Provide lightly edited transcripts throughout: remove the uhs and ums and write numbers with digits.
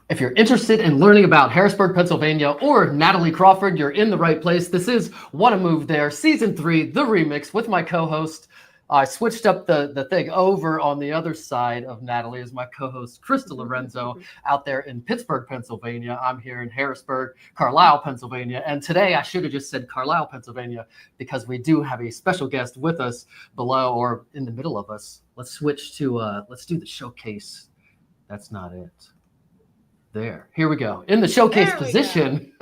If you're interested in learning about Harrisburg, Pennsylvania, or Natalie Crawford, you're in the right place. This is Wanna Move There, Season 3, The Remix, with my co-host. I switched up the thing over on the other side of Natalie as my co-host, Krista.Lorenzo, out there in Pittsburgh, Pennsylvania. I'm here in Harrisburg, Carlisle, Pennsylvania. And today I should have just said Carlisle, Pennsylvania, because we do have a special guest with us below or in the middle of us. Let's switch to, let's do the showcase. That's not it. There, here we go. In the showcase position,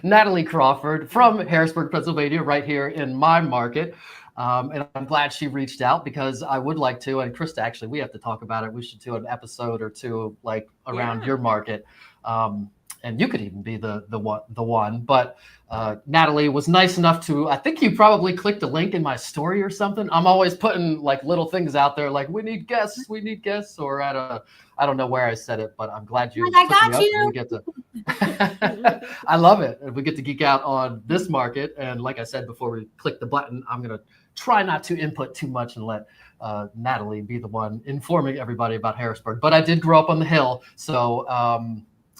Natalie Crawford from Harrisburg, Pennsylvania, right here in my market. And I'm glad she reached out because I would like to, and Krista, actually, we have to talk about it. We should do an episode or two like around your market. And you could even be the one. But Natalie was nice enough to, I think you probably clicked a link in my story or something. I'm always putting like little things out there like, we need guests, or at I don't know where I said it, but I'm glad you I got you. We get to, I love it. We get to geek out on this market. And like I said, before we click the button, I'm going to try not to input too much and let Natalie be the one informing everybody about Harrisburg. But I did grow up on the hill. So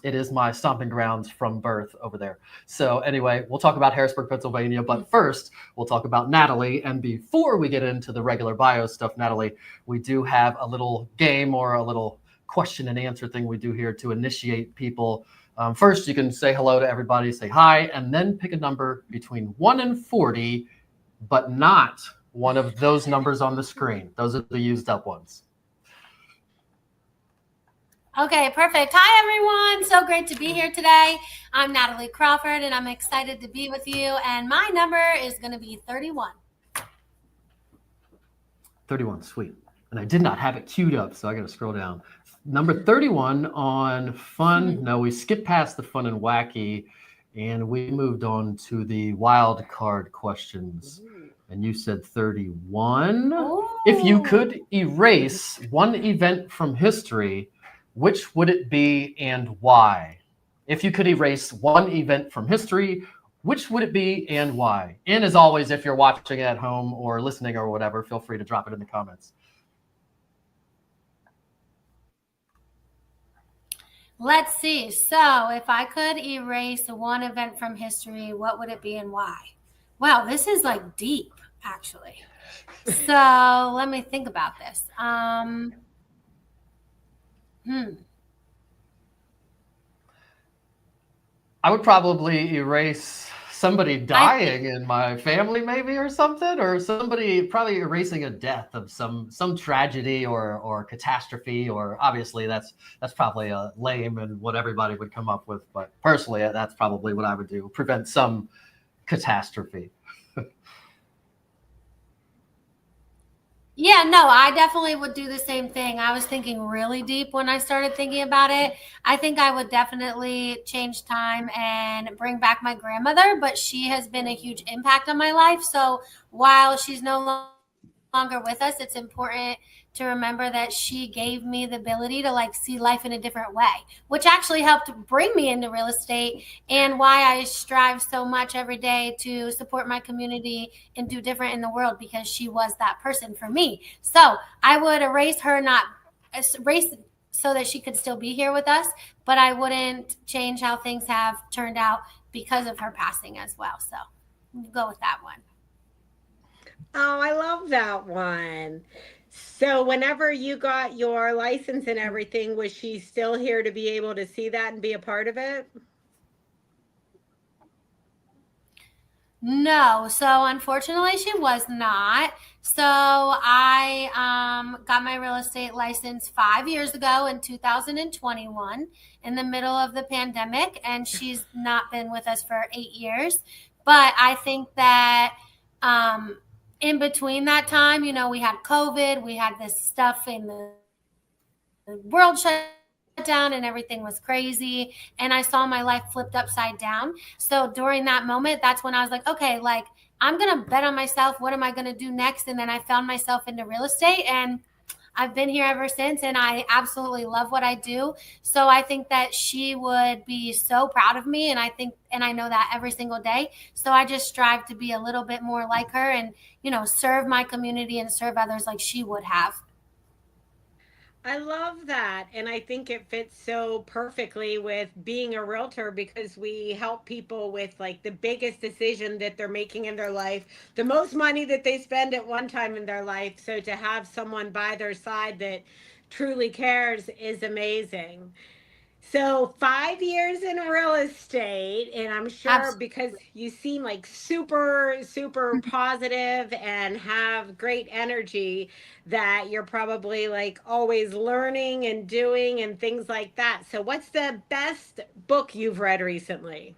it is my stomping grounds from birth over there. So anyway, we'll talk about Harrisburg, Pennsylvania, but first we'll talk about Natalie. And before we get into the regular bio stuff, Natalie, we do have a little game or a little question and answer thing we do here to initiate people. First, you can say hello to everybody, say hi, and then pick a number between 1 and 40, but not one of those numbers on the screen. Those are the used up ones. Okay, perfect. Hi, everyone. So great to be here today. I'm Natalie Crawford, and I'm excited to be with you. And my number is going to be 31. 31, sweet. And I did not have it queued up, so I got to scroll down. Number 31 on fun. No, we skipped past the fun and wacky, and we moved on to the wild card questions. And you said 31. Ooh. If you could erase one event from history, which would it be and why? If you could erase one event from history, which would it be and why? And as always, if you're watching at home or listening or whatever, feel free to drop it in the comments. Let's see. So if I could erase one event from history, what would it be and why? Wow, this is like deep, actually. So let me think about this. I would probably erase somebody dying in my family, maybe, or something, or somebody probably erasing a death of some tragedy or catastrophe, or obviously that's probably a lame and what everybody would come up with. But personally, that's probably what I would do, prevent some catastrophe. Yeah, no, I definitely would do the same thing. I was thinking really deep when I started thinking about it. I think I would definitely change time and bring back my grandmother, but she has been a huge impact on my life. So while she's no longer with us, it's important to remember that she gave me the ability to like see life in a different way, which actually helped bring me into real estate and why I strive so much every day to support my community and do different in the world, because she was that person for me. So I would erase her, not erase so that she could still be here with us, but I wouldn't change how things have turned out because of her passing as well. So we'll go with that one. Oh, I love that one. So whenever you got your license and everything, was she still here to be able to see that and be a part of it? No, so unfortunately she was not. So I got my real estate license 5 years ago in 2021 in the middle of the pandemic, and she's not been with us for 8 years. But I think that in between that time, you know, we had COVID, we had this stuff in the world shut down and everything was crazy. And I saw my life flipped upside down. So during that moment, that's when I was like, okay, like I'm going to bet on myself. What am I going to do next? And then I found myself into real estate, and I've been here ever since, and I absolutely love what I do. So I think that she would be so proud of me, and I know that every single day. So I just strive to be a little bit more like her and, you know, serve my community and serve others like she would have. I love that. And I think it fits so perfectly with being a realtor because we help people with like the biggest decision that they're making in their life, the most money that they spend at one time in their life. So to have someone by their side that truly cares is amazing. So 5 years in real estate, and I'm sure Absolutely. because you seem like super, super positive and have great energy, that you're probably like always learning and doing and things like that. So, what's the best book you've read recently?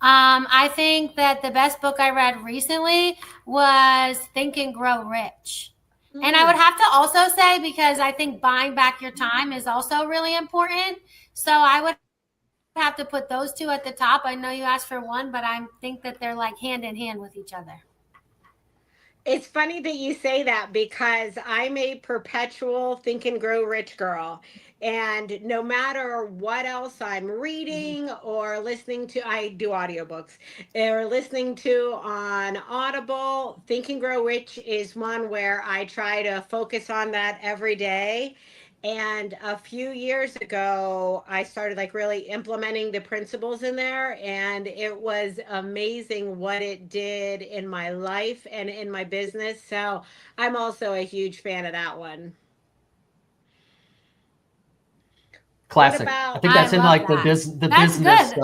I think that the best book I read recently was Think and Grow Rich. And I would Mm. have to also say, because I think buying back your time is also really important. So I would have to put those two at the top. I know you asked for one, but I think that they're like hand in hand with each other. It's funny that you say that because I'm a perpetual think and grow rich girl. And no matter what else I'm reading or listening to, I do audiobooks or listening to on Audible. Think and Grow Rich is one where I try to focus on that every day. And a few years ago, I started like really implementing the principles in there, and it was amazing what it did in my life and in my business. So I'm also a huge fan of that one. What Classic. I about? think I that's in love like that. the That's business good.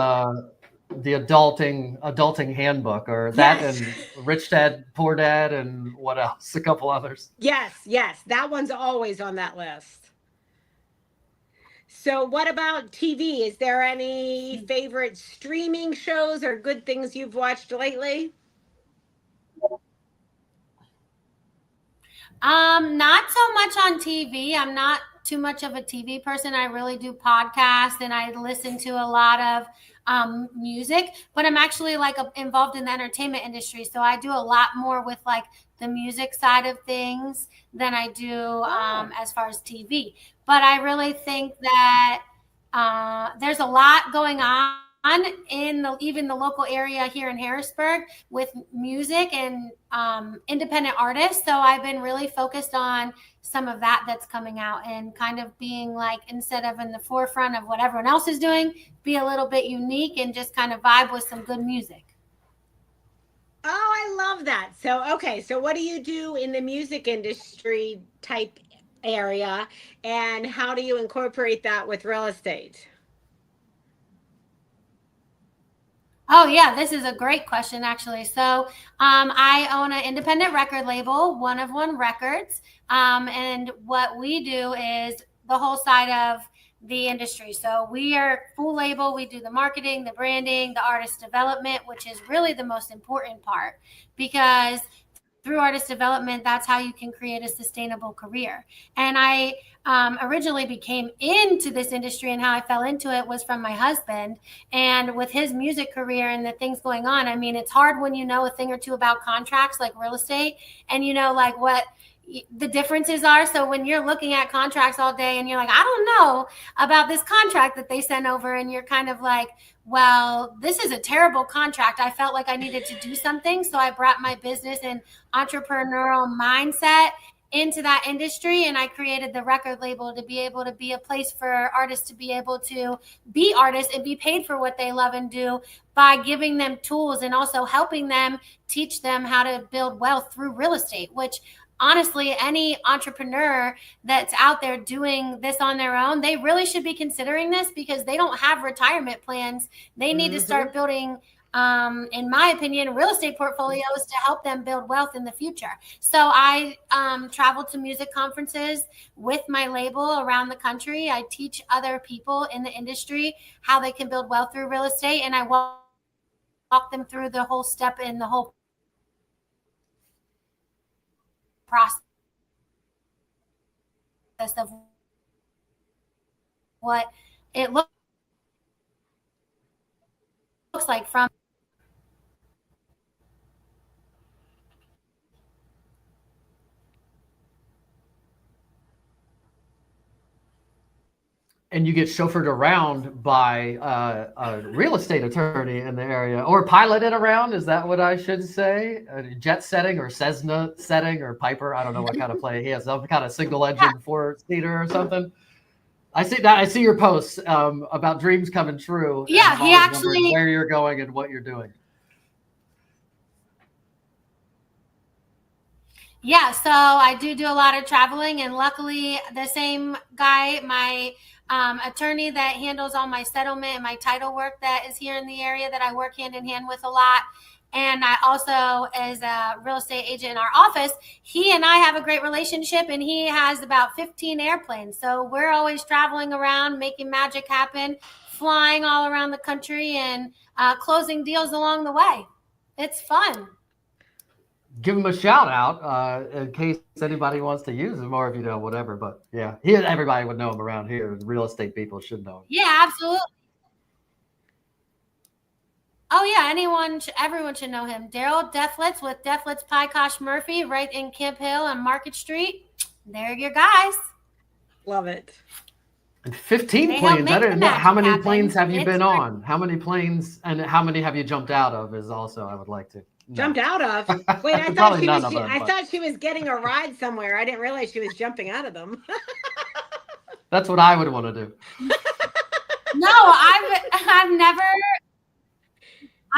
the adulting handbook, or that Yes, and Rich Dad Poor Dad and what else? A couple others. yes, yes. That one's always on that list. So, what about TV? Is there any favorite streaming shows or good things you've watched lately? Not so much on TV. I'm not too much of a TV person. I really do podcasts and I listen to a lot of music, but I'm actually like involved in the entertainment industry. So I do a lot more with like the music side of things than I do Oh, as far as TV. But I really think that there's a lot going on in even the local area here in Harrisburg with music and independent artists. So I've been really focused on some of that that's coming out and kind of being like, instead of in the forefront of what everyone else is doing, be a little bit unique and just kind of vibe with some good music. oh, I love that. So, okay, so what do you do in the music industry type area, and how do you incorporate that with real estate? Oh, yeah, this is a great question, actually. So, I own an independent record label, One of One Records. And what we do is the whole side of the industry. So, we are full label. We do the marketing, the branding, the artist development, which is really the most important part because through artist development, that's how you can create a sustainable career. And I originally became into this industry, and how I fell into it was from my husband. And with his music career and the things going on, I mean, it's hard when you know a thing or two about contracts like real estate and you know, like what the differences are. So when you're looking at contracts all day and you're like, I don't know about this contract that they sent over, and you're kind of like, well, this is a terrible contract. I felt like I needed to do something. So I brought my business and entrepreneurial mindset into that industry, and I created the record label to be able to be a place for artists to be able to be artists and be paid for what they love and do by giving them tools and also helping them teach them how to build wealth through real estate, which honestly, any entrepreneur that's out there doing this on their own, they really should be considering this because they don't have retirement plans. They need to Hmm. start building, in my opinion, real estate portfolios to help them build wealth in the future. So I travel to music conferences with my label around the country. I teach other people in the industry how they can build wealth through real estate, and I walk them through the whole step in the whole process of what it looks like from. and you get chauffeured around by a real estate attorney in the area, or piloted around. Is that what I should say? Jet setting or Cessna setting or Piper? I don't know what kind of plane he has. Some kind of single engine four-seater or something. I see that. I see your posts about dreams coming true. Yeah, he actually where you're going and what you're doing. Yeah, so I do a lot of traveling, and luckily the same guy, my attorney that handles all my settlement and my title work that is here in the area that I work hand in hand with a lot. And I also, as a real estate agent in our office, he and I have a great relationship, and he has about 15 airplanes. So we're always traveling around, making magic happen, flying all around the country, and closing deals along the way. It's fun. Give him a shout out in case anybody wants to use him, or if you know, whatever. But yeah, everybody would know him around here. Real estate people should know him. Yeah, absolutely. Oh yeah, everyone should know him. Daryl Deflitz with Deflitz Pykosh Murphy, right in Camp Hill on Market Street. They're your guys. Love it. And 15 planes. I didn't know. How many planes have you been on? How many planes, and how many have you jumped out of? Is also I would like to. Jumped out of? Wait, I thought she was getting a ride somewhere. I didn't realize she was jumping out of them. That's what I would want to do. No, I've never.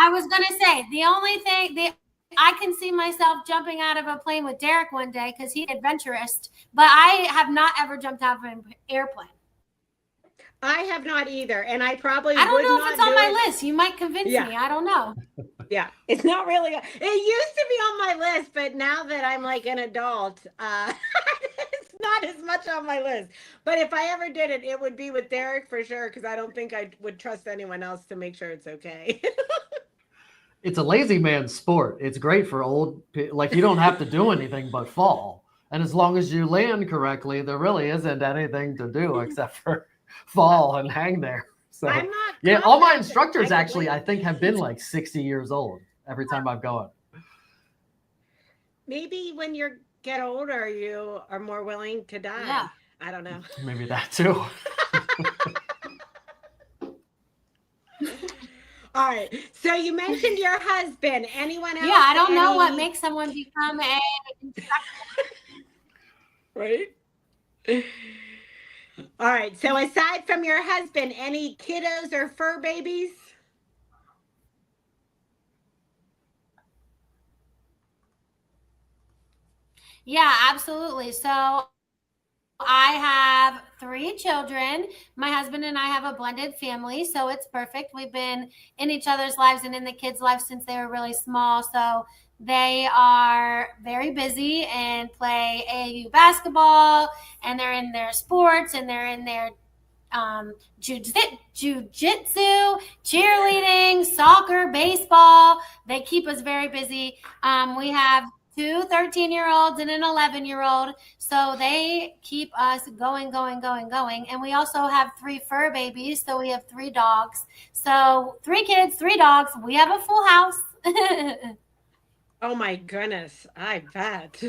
I was gonna say the only thing I can see myself jumping out of a plane with Derek one day because he's adventurous, but I have not ever jumped out of an airplane. I have not either, and I probably I don't know not if it's on do my it. list. You might convince me. I don't know. Yeah, it's not really. It used to be on my list, but now that I'm like an adult, it's not as much on my list. But if I ever did it, it would be with Derek for sure, because I don't think I would trust anyone else to make sure it's okay. It's a lazy man's sport. It's great for old, like you don't have to do anything but fall. And as long as you land correctly, there really isn't anything to do except for fall and hang there. So yeah, all my instructors actually, I think, have been like 60 years old every time I've gone. Maybe when you get older, you are more willing to die. Yeah. I don't know. Maybe that too. All right. So you mentioned your husband. Anyone else? Yeah, I don't know what makes someone become a instructor. Right? All right. So aside from your husband, any kiddos or fur babies? Yeah, absolutely. So I have 3 children. My husband and I have a blended family, so it's perfect. We've been in each other's lives and in the kids' lives since they were really small. So they are very busy and play AAU basketball, and they're in their sports, and they're in their jujitsu, cheerleading, soccer, baseball. They keep us very busy. We have 2 13-year-olds and an 11-year-old. So they keep us going. And we also have 3 fur babies. So we have 3 dogs. So 3 kids, 3 dogs. We have a full house. Oh my goodness. I bet.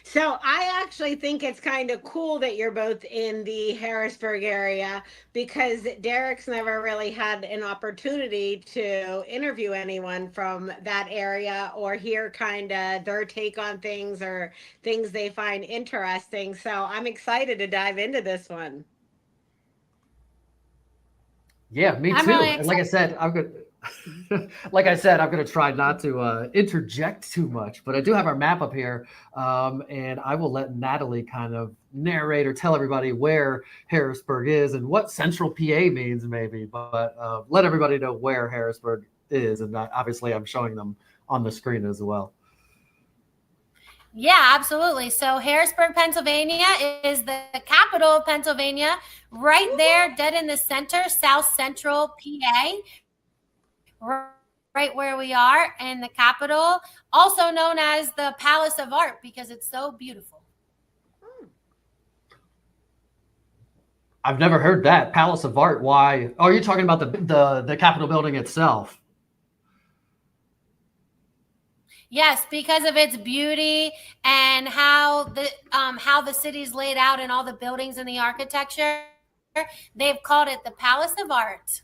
So I actually think it's kind of cool that you're both in the Harrisburg area, because Derek's never really had an opportunity to interview anyone from that area or hear kind of their take on things or things they find interesting. So I'm excited to dive into this one. Yeah, me too. Really and like I said, I'm going to try not to interject too much, but I do have our map up here, and I will let Natalie kind of narrate or tell everybody where Harrisburg is and what Central PA means, maybe. But let everybody know where Harrisburg is, and obviously I'm showing them on the screen as well. Yeah, absolutely. So Harrisburg, Pennsylvania is the capital of Pennsylvania, right there, dead in the center, South Central PA. Right where we are in the capital, also known as the Palace of Art, because it's so beautiful. I've never heard that. Palace of Art. Why? Oh, are you talking about the Capitol building itself? Yes, because of its beauty and how the city's laid out and all the buildings and the architecture, they've called it the Palace of Art.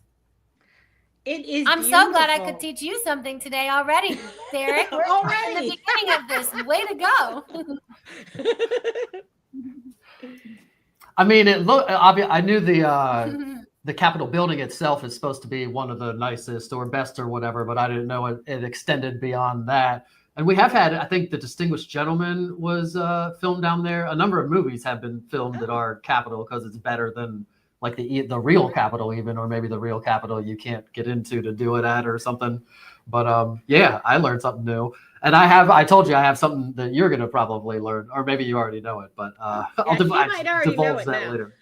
It is. I'm beautiful. so glad I could teach you something today already, Derek. We're Already. in the beginning of this. Way to go. I mean, it looked obvious. I knew the Capitol building itself is supposed to be one of the nicest or best or whatever, but I didn't know it extended beyond that. And we have had, I think, The Distinguished Gentleman was filmed down there. A number of movies have been filmed at our Capitol because it's better than like the real Capitol even, or maybe the real Capitol you can't get into to do it at or something. But yeah, I learned something new. And I told you I have something that you're going to probably learn, or maybe you already know it, but I'll divulge that later.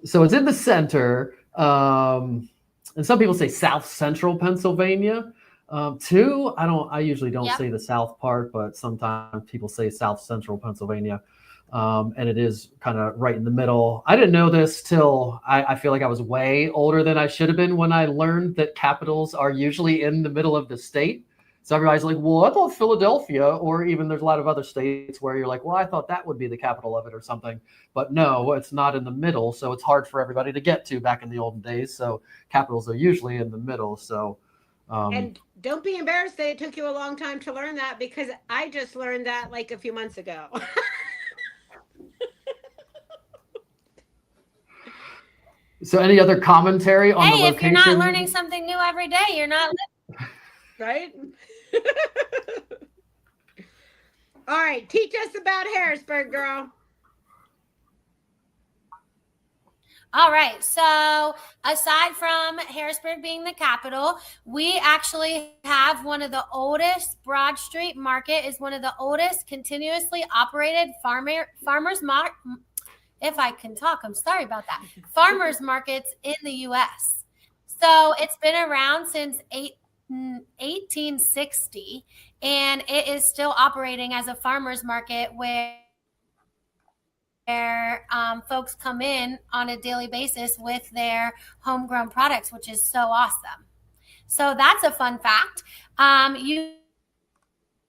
So it's in the center. And some people say South Central Pennsylvania. I usually don't say the South part, but sometimes people say South Central Pennsylvania. And it is kind of right in the middle. I didn't know this till I feel like I was way older than I should have been when I learned that capitals are usually in the middle of the state. So everybody's like, well, I thought Philadelphia, or even there's a lot of other states where you're like, well, I thought that would be the capital of it or something. But no, it's not in the middle. So it's hard for everybody to get to back in the olden days. So capitals are usually in the middle. So and don't be embarrassed that it took you a long time to learn that, because I just learned that like a few months ago. So any other commentary on the location? Hey, if you're not learning something new every day, you're not living. Right? All right, teach us about Harrisburg, girl. All right, so aside from Harrisburg being the capital, we actually have one of the oldest. Broad Street Market is one of the oldest continuously operated farmers market. If I can talk, I'm sorry about that. Farmers markets in the U.S. So it's been around since 1860, and it is still operating as a farmers market where folks come in on a daily basis with their homegrown products, which is so awesome. So that's a fun fact.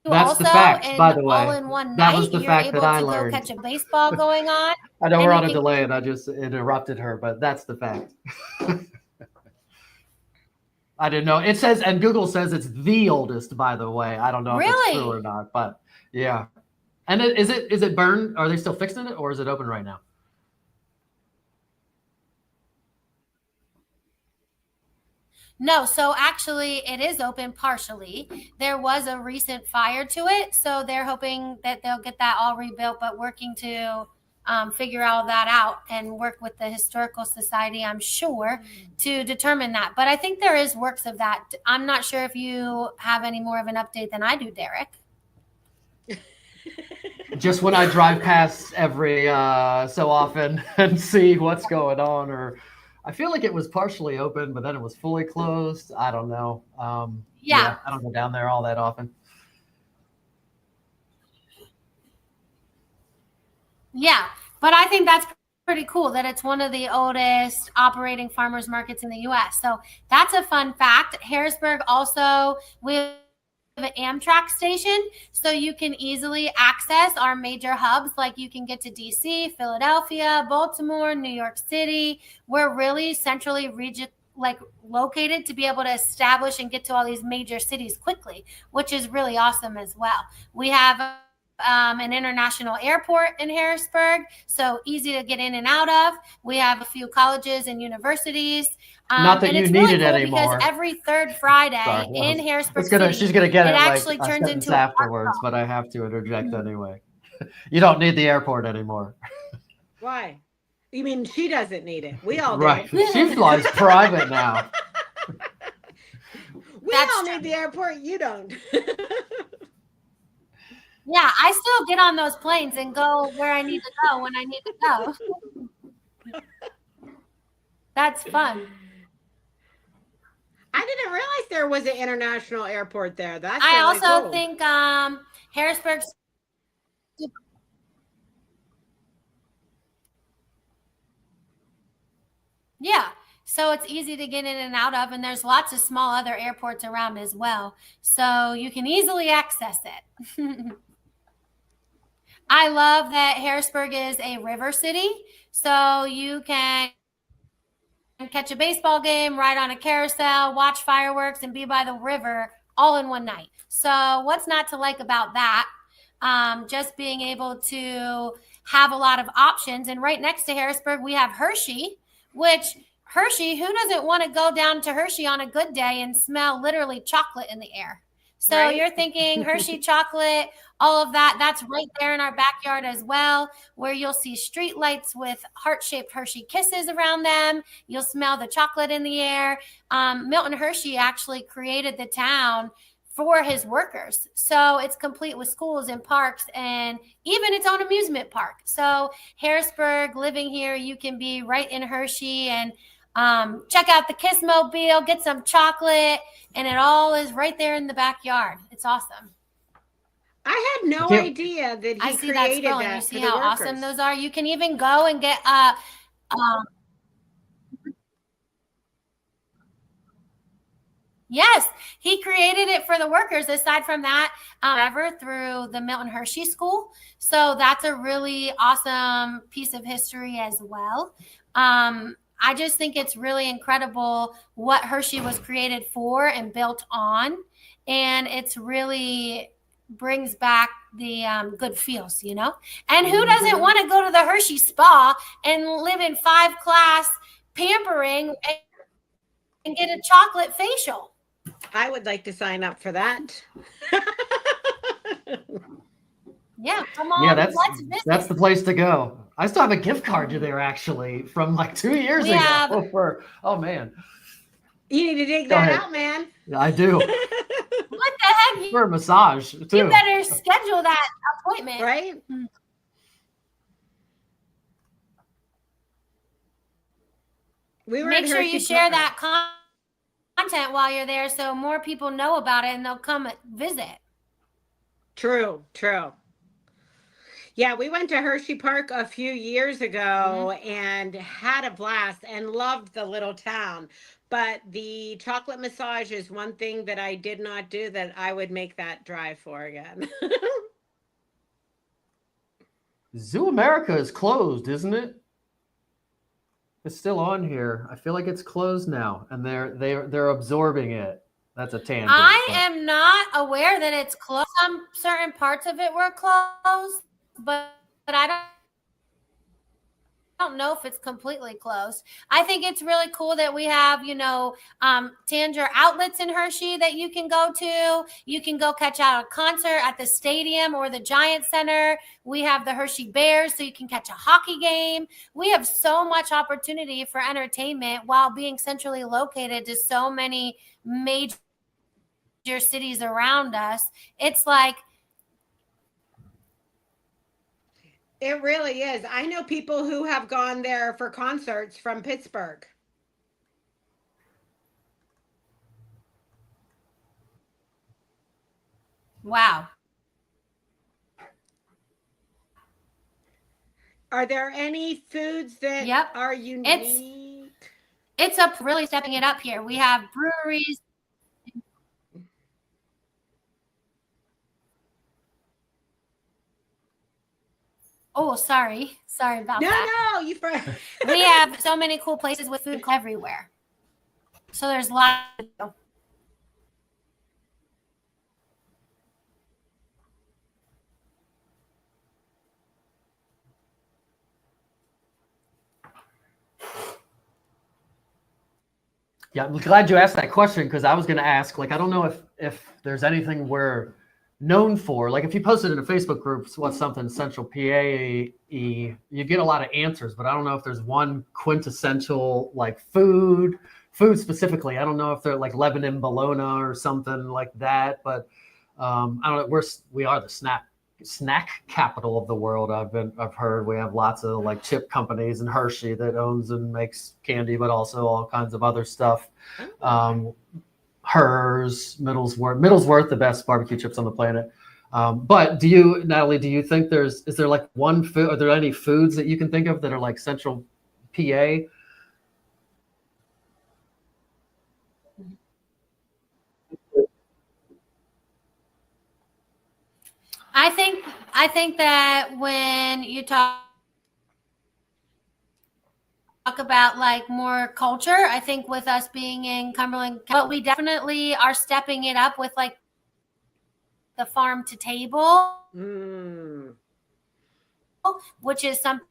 That's also, the fact, by the way. All in one that night, was the you're fact able that I to learned. go catch a baseball going on. I know we're on a delay, and I just interrupted her, but that's the fact. I didn't know. It says, and Google says it's the oldest, by the way. I don't know if it's true or not, but yeah. And is it burned? Are they still fixing it, or is it open right now? No, so actually it is open partially. There was a recent fire to it, so they're hoping that they'll get that all rebuilt, but working to figure all that out and work with the Historical Society, I'm sure, to determine that. But I think there is works of that. I'm not sure if you have any more of an update than I do, Derek. Just when I drive past every so often and see what's going on, or I feel like it was partially open, but then it was fully closed. I don't know. Yeah, I don't go down there all that often. Yeah, but I think that's pretty cool that it's one of the oldest operating farmers markets in the U.S. So that's a fun fact. Harrisburg also, we have an Amtrak station, so you can easily access our major hubs. Like you can get to DC, Philadelphia, Baltimore, New York City. We're really centrally located to be able to establish and get to all these major cities quickly, which is really awesome as well. We have an international airport in Harrisburg, so easy to get in and out of. We have a few colleges and universities. Not that and you it's need really it cool anymore. Because every third Friday in Harrisburg City, she's gonna get it actually like turns into afterwards, but I have to interject anyway. You don't need the airport anymore. Why? You mean she doesn't need it? We all do. Right. She flies private now. That's all need the airport. You don't. Yeah, I still get on those planes and go where I need to go when I need to go. That's fun. I didn't realize there was an international airport there. That's I really also cool. think Harrisburg. Yeah. So it's easy to get in and out of, and there's lots of small other airports around as well. So you can easily access it. I love that Harrisburg is a river city. So you can catch a baseball game, ride on a carousel, watch fireworks, and be by the river all in one night. So what's not to like about that? Just being able to have a lot of options. And right next to Harrisburg, we have Hershey, which Hershey, who doesn't want to go down to Hershey on a good day and smell literally chocolate in the air? So right. You're thinking Hershey chocolate, all of that. That's right there in our backyard as well, where you'll see street lights with heart-shaped Hershey kisses around them. You'll smell the chocolate in the air. Milton Hershey actually created the town for his workers. So it's complete with schools and parks and even its own amusement park. So Harrisburg, living here, you can be right in Hershey and check out the Kissmobile, get some chocolate, and it all is right there in the backyard. It's awesome. I had no idea that he created that. You see how awesome those are? You can even go and get yes, he created it for the workers. Aside from that, ever through the Milton Hershey School. So that's a really awesome piece of history as well. I just think it's really incredible what Hershey was created for and built on. And it's really brings back the good feels, you know? And who doesn't want to go to the Hershey Spa and live in 5-class pampering and get a chocolate facial? I would like to sign up for that. Yeah, come on. Yeah, that's the place to go. I still have a gift card to there actually from like 2 years ago. Oh man. You need to dig that out, man. Yeah, I do. What the heck? For a massage too. You better schedule that appointment. Right? Make sure you share that content while you're there so more people know about it and they'll come visit. True. Yeah, we went to Hershey Park a few years ago and had a blast and loved the little town. But the chocolate massage is one thing that I did not do that I would make that drive for again. Zoo America is closed, isn't it? It's still on here. I feel like it's closed now, and they're absorbing it. That's a tangent. I am not aware that it's closed. Some certain parts of it were closed, but I don't know if it's completely closed. I think it's really cool that we have, Tanger outlets in Hershey that you can go to. You can go catch out a concert at the stadium or the Giant Center. We have the Hershey Bears, so you can catch a hockey game. We have so much opportunity for entertainment while being centrally located to so many major cities around us. It's like, it really is. I know people who have gone there for concerts from Pittsburgh. Wow. Are there any foods that are unique? It's up really stepping it up here. We have breweries. Oh, sorry about that. No, we have so many cool places with food everywhere. So there's a lot to do. Yeah, I'm glad you asked that question because I was going to ask, I don't know if there's anything we're known for. Like if you posted in a Facebook group, what's something Central PA, you get a lot of answers, but I don't know if there's one quintessential food specifically. I don't know if they're like Lebanon bologna or something like that, but I don't know. We are the snack capital of the world. I've heard we have lots of chip companies and Hershey that owns and makes candy, but also all kinds of other stuff. Middlesworth, the best barbecue chips on the planet. But Natalie, do you think is there one food? Are there any foods that you can think of that are Central PA? I think that when you talk about like more culture, I think with us being in Cumberland, but we definitely are stepping it up with like the farm to table, which is something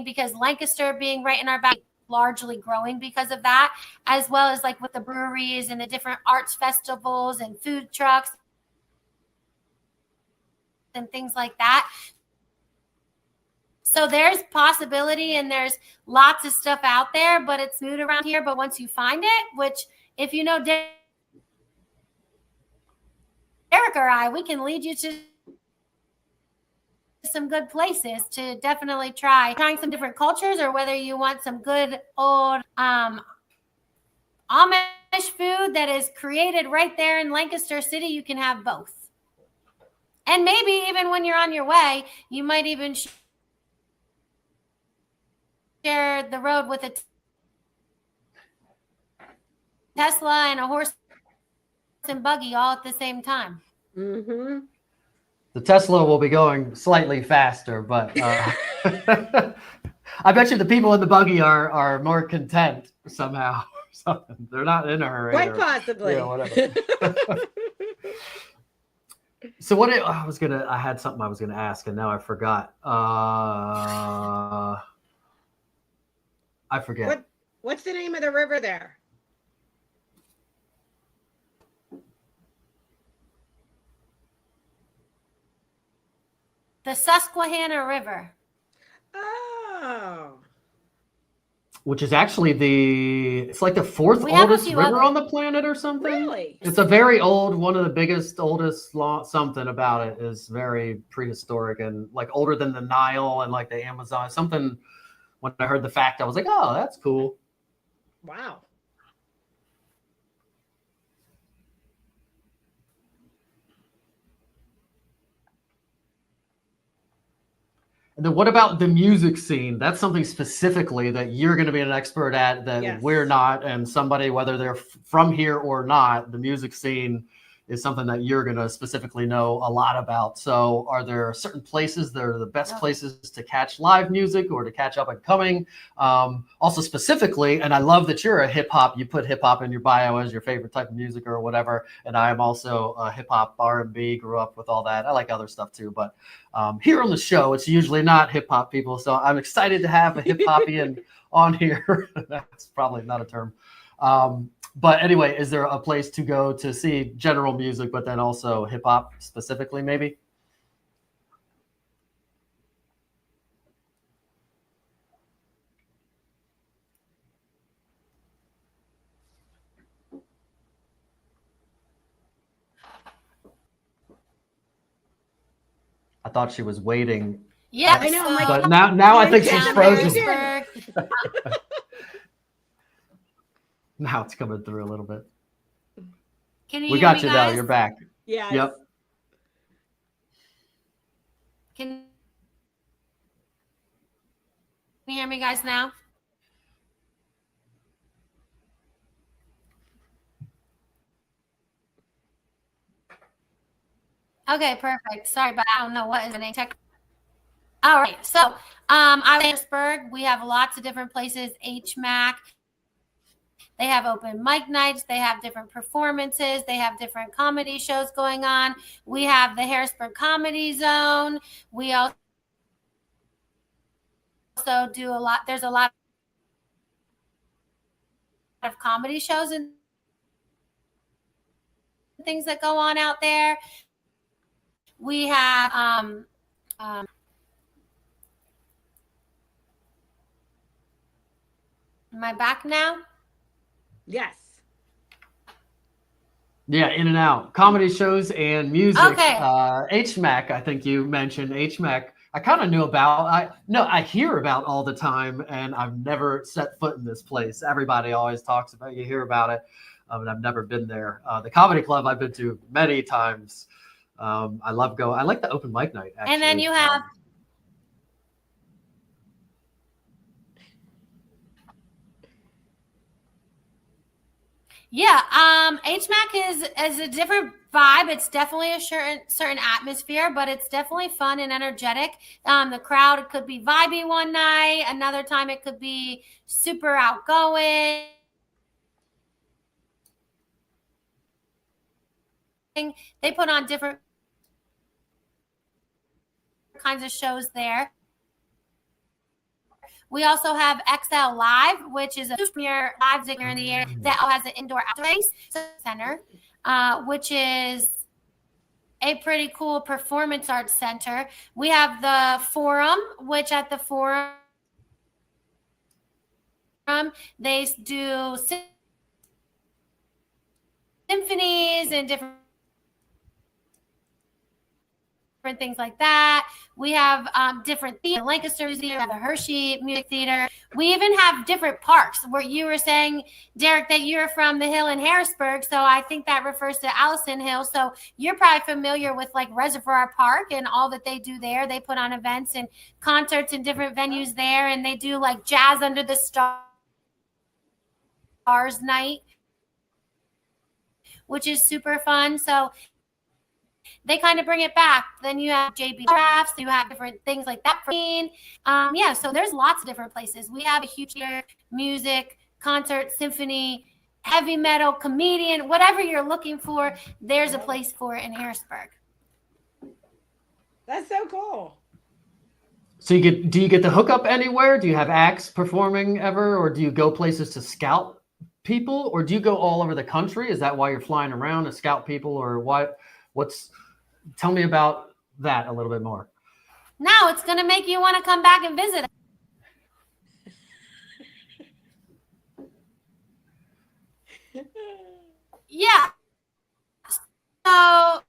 because Lancaster being right in our back, largely growing because of that, as well as like with the breweries and the different arts festivals and food trucks and things like that. So there's possibility and there's lots of stuff out there, but it's new around here. But once you find it, which if you know Derek or I, we can lead you to some good places to definitely trying some different cultures, or whether you want some good old Amish food that is created right there in Lancaster City, you can have both. And maybe even when you're on your way, you might even share the road with a Tesla and a horse and buggy all at the same time. Mm-hmm. The Tesla will be going slightly faster, but I bet you the people in the buggy are more content somehow. They're not in a hurry. Quite possibly. Whatever. So I had something I was gonna ask, and now I forgot. I forget. What's the name of the river there? The Susquehanna River. Oh. Which is actually it's like the fourth oldest river on the planet or something. Really? It's a very old, one of the biggest, oldest, something about it is very prehistoric and like older than the Nile and like the Amazon. Something, when I heard the fact, I was like, oh, that's cool. Wow. And then what about the music scene? That's something specifically that you're going to be an expert at that we're not, and somebody, whether they're from here or not, the music scene is something that you're going to specifically know a lot about. So are there certain places that are the best places to catch live music or to catch up and coming? Also specifically, and I love that you're a hip hop, you put hip hop in your bio as your favorite type of music or whatever. And I am also a hip hop, R&B, grew up with all that. I like other stuff too, but here on the show, it's usually not hip hop people. So I'm excited to have a hip hopian on here. That's probably not a term. But anyway, is there a place to go to see general music, but then also hip hop specifically, maybe? I thought she was waiting. Yeah, I know. But now I think she's frozen. Now it's coming through a little bit. We got you now. You're back. Yeah. Yep. Can you hear me guys now? Okay, perfect. Sorry, but I don't know what is the name. All right. So I'm in Harrisburg. We have lots of different places. HMAC. They have open mic nights. They have different performances. They have different comedy shows going on. We have the Harrisburg Comedy Zone. We also do a lot. There's a lot of comedy shows and things that go on out there. We have am I back now? Yes. Yeah, in and out. Comedy shows and music. Okay. HMAC, I think you mentioned HMAC. I kind of knew about. I hear about all the time, and I've never set foot in this place. Everybody always talks about. You hear about it, and I've never been there. The comedy club I've been to many times. I love going. I like the open mic night. Actually. And then you have. Yeah, HMAC is a different vibe. It's definitely a certain atmosphere, but it's definitely fun and energetic. The crowd could be vibey one night, another time it could be super outgoing. They put on different kinds of shows there. We also have XL Live, which is a premier live singer in the area that has an indoor-outdoor space center, which is a pretty cool performance arts center. We have the Forum, which at the Forum, they do symphonies and different things like that. We have different theater, Lancaster Theater, the Hershey Music Theater. We even have different parks where you were saying, Derek, that you're from the Hill in Harrisburg. So I think that refers to Allison Hill. So you're probably familiar with like Reservoir Park and all that they do there. They put on events and concerts in different venues there. And they do like Jazz Under the Stars night, which is super fun. So they kind of bring it back. Then you have JB Crafts, you have different things like that. Yeah, so there's lots of different places. We have a huge music, concert, symphony, heavy metal, comedian, whatever you're looking for, there's a place for it in Harrisburg. That's so cool. So do you get to hook up anywhere? Do you have acts performing ever, or do you go places to scout people, or do you go all over the country? Is that why you're flying around to scout people, or what? Tell me about that a little bit more. Now it's going to make you want to come back and visit. Yeah. So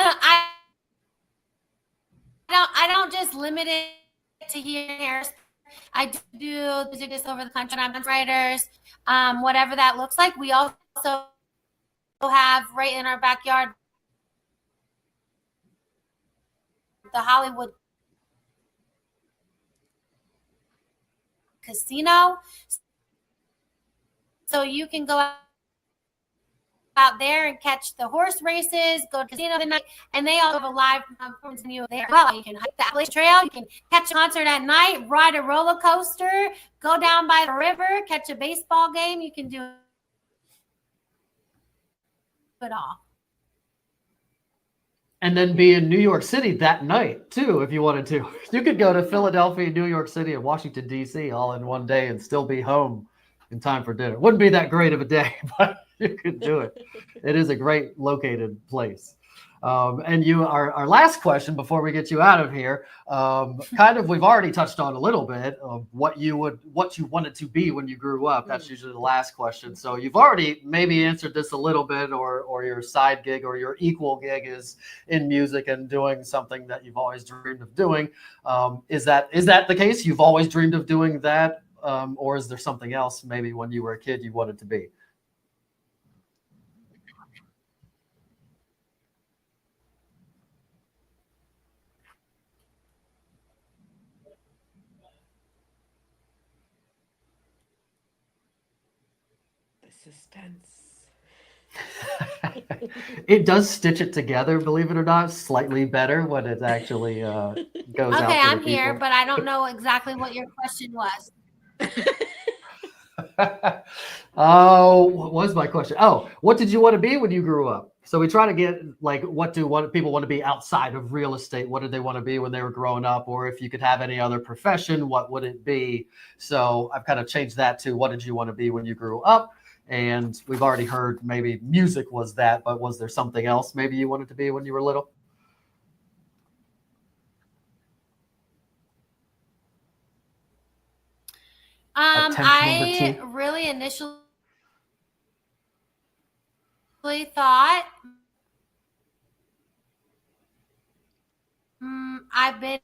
I don't just limit it to here. I do music just over the country. I'm writers, whatever that looks like. We also have right in our backyard the Hollywood Casino. So you can go out there and catch the horse races, go to the casino tonight, and they all have a live performance venue there as well. You can hike the Appalachian Trail, you can catch a concert at night, ride a roller coaster, go down by the river, catch a baseball game. You can do it all. And then be in New York City that night too, if you wanted to. You could go to Philadelphia, New York City, and Washington, D.C. all in one day and still be home in time for dinner. Wouldn't be that great of a day, but you could do it. It is a great located place. And our last question before we get you out of here, we've already touched on a little bit of what you wanted to be when you grew up. That's usually the last question. So you've already maybe answered this a little bit, or your side gig or your equal gig is in music and doing something that you've always dreamed of doing. Is that the case? You've always dreamed of doing that? Or is there something else maybe when you were a kid you wanted to be? Suspense. It does stitch it together, believe it or not, slightly better when it actually goes out. Okay, I'm here, but I don't know exactly what your question was. Oh, what was my question? Oh, what did you want to be when you grew up? So we try to get like, what people want to be outside of real estate? What did they want to be when they were growing up? Or if you could have any other profession, what would it be? So I've kind of changed that to, what did you want to be when you grew up? And we've already heard maybe music was that, but was there something else maybe you wanted to be when you were little? I really initially thought I've been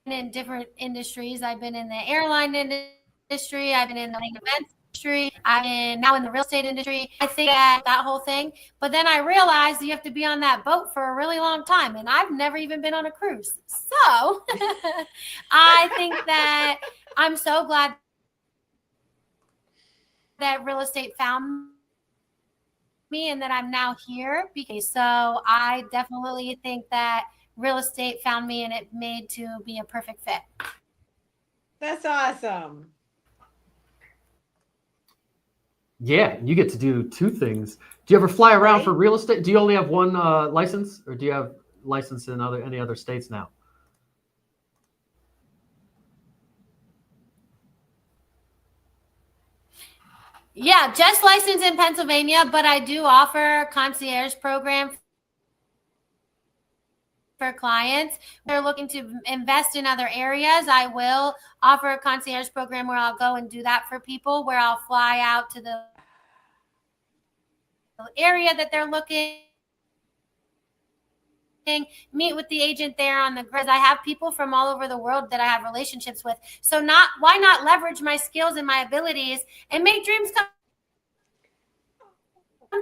in different industries. I've been in the airline industry. I've been in the events industry. I'm now in the real estate industry. I think that whole thing. But then I realized you have to be on that boat for a really long time. And I've never even been on a cruise. So I think that I'm so glad that real estate found me and that I'm now here. So I definitely think that real estate found me and it made to be a perfect fit. That's awesome. Yeah, you get to do two things. Do you ever fly around for real estate? Do you only have one license, or do you have license in any other states now? Yeah, just licensed in Pennsylvania, but I do offer a concierge program for clients. They're looking to invest in other areas. I will offer a concierge program where I'll go and do that for people, where I'll fly out to the area that they're looking, meet with the agent there on the grid. I have people from all over the world that I have relationships with. So why not leverage my skills and my abilities and make dreams come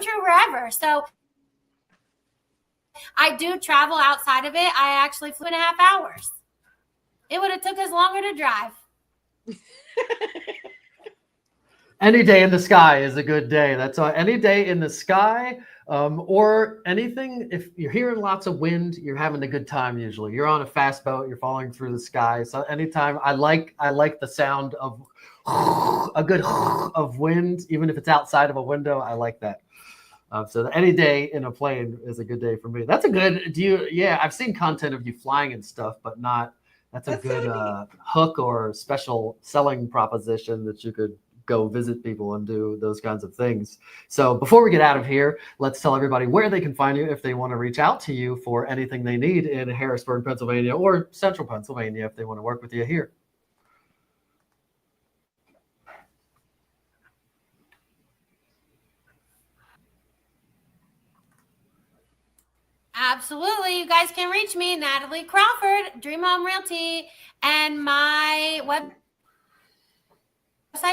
true wherever. So I do travel outside of it. I actually flew 2.5 hours. It would have took us longer to drive. Any day in the sky is a good day. That's any day in the sky, or anything. If you're hearing lots of wind, you're having a good time. Usually, you're on a fast boat. You're falling through the sky. So anytime, I like the sound of a good of wind, even if it's outside of a window. I like that. So any day in a plane is a good day for me. That's a good. Yeah, I've seen content of you flying and stuff, but not. That's a good hook or special selling proposition that you could go visit people and do those kinds of things. So before we get out of here, let's tell everybody where they can find you if they want to reach out to you for anything they need in Harrisburg, Pennsylvania, or Central Pennsylvania if they want to work with you here. Absolutely. You guys can reach me, Natalie Crawford, Dream Home Realty, and my website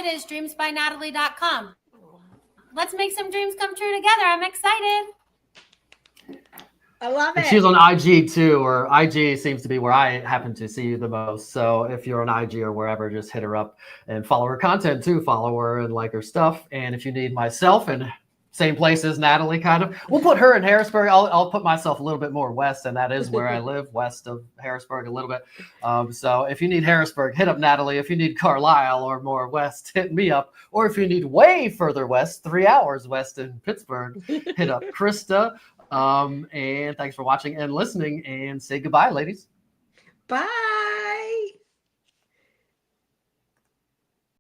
is dreamsbynatalie.com. Let's make some dreams come true together. I'm excited. I love it. She's on IG too, or IG seems to be where I happen to see you the most. So if you're on IG or wherever, just hit her up and follow her content too. Follow her and like her stuff. And if you need myself, and same place as Natalie, kind of, we'll put her in Harrisburg. I'll put myself a little bit more west, and that is where I live, west of Harrisburg a little bit. So if you need Harrisburg, hit up Natalie. If you need Carlisle or more west, hit me up. Or if you need way further west, 3 hours west in Pittsburgh, hit up Krista. And thanks for watching and listening, and say goodbye, ladies. Bye.